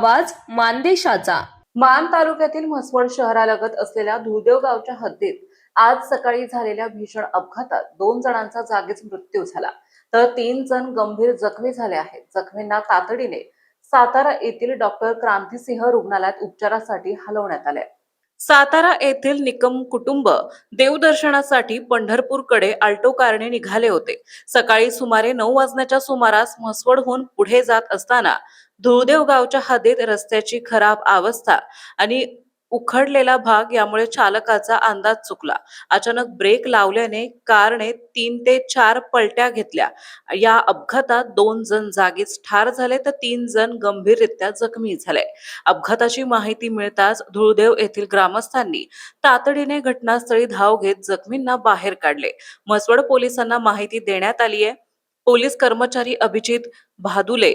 आवाज मानदेशाचा। मान तालुक्यातील म्हसवड शहरालगत असलेल्या धुळदेव गावच्या हद्दीत आज सकाळी झालेल्या भीषण अपघातात 2 जणांचा जागीच मृत्यू झाला, तर 3 जण गंभीर जखमी झाले आहेत। जखमींना तातडीने सातारा येथील डॉक्टर क्रांतिसिंह रुग्णालयात उपचारासाठी हलवण्यात आले। सातारा येथील निकम कुटुंब देवदर्शनासाठी पंढरपूरकडे अल्टो कारने निघाले होते। सकाळी सुमारे 9 वाजण्याच्या सुमारास म्हसवडहून पुढे जात असताना धुळदेव गावच्या हद्दीत रस्त्याची खराब अवस्था आणि उखडलेला भाग यामुळे चालकाचा अंदाज चुकला। अचानक ब्रेक लावल्याने कारने 3 ते 4 पलट्या घेतल्या। या अपघातात 2 जण जागीच ठार झाले तर 3 जण गंभीररित्या जखमी झाले। अपघाताची माहिती मिळताच धुळदेव येथील ग्रामस्थांनी तातडीने घटनास्थळी धाव घेत जखमींना बाहेर काढले। म्हसवड पोलिसांना माहिती देण्यात आली आहे। पोलीस कर्मचारी अभिजित भादुले,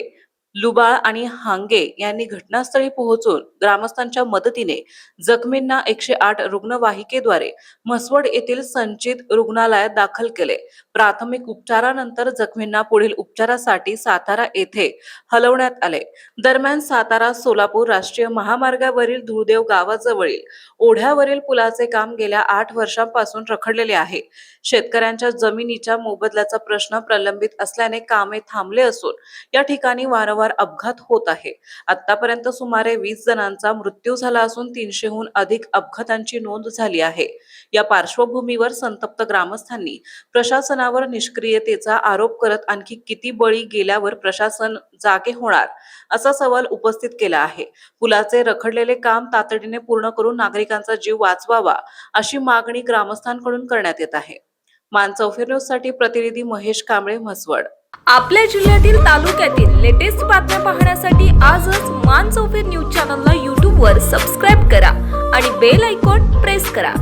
लुबाळ आणि हांगे यांनी घटनास्थळी पोहोचून ग्रामस्थांच्या मदतीने जखमींना 108 रुग्णवाहिकेद्वारे म्हसवड येथील संचित रुग्णालयात दाखल केले। प्राथमिक उपचारानंतर जखमींना पुढील उपचारासाठी सातारा येथे हलवण्यात आले। दरम्यान सातारा सोलापूर राष्ट्रीय महामार्गावरील धुळदेव गावाजवळील ओढ्यावरील पुलाचे काम गेल्या 8 वर्षांपासून रखडलेले आहे। शेतकऱ्यांच्या जमिनीच्या मोबदल्याचा प्रश्न प्रलंबित असल्याने कामे थांबले असून या ठिकाणी वारंवार अपघात होत आहे। आतापर्यंत सुमारे 20 जणांचा मृत्यू झाला असून 300हून अधिक अपघातांची नोंद झाली आहे। या पार्श्वभूमीवर संतप्त ग्रामस्थांनी प्रशासनावर निष्क्रियतेचा आरोप करत आणखी किती बळी गेल्यावर प्रशासन जागे होणार असा सवाल उपस्थित केला आहे। पुलाचे रखडलेले काम तातडीने पूर्ण करून नागरिकांचा जीव वाचवावा अशी मागणी ग्रामस्थांकडून करण्यात येत आहे। मानचौफेर न्यूज साठी प्रतिनिधी महेश कांबळे, म्हसवड। आपल्या जिल्ह्यातील तालुक्यातील लेटेस्ट बातम्या पाहण्यासाठी आजच मानचौफेर न्यूज चॅनलला YouTube वर सबस्क्राइब करा आणि बेल आयकॉन प्रेस करा।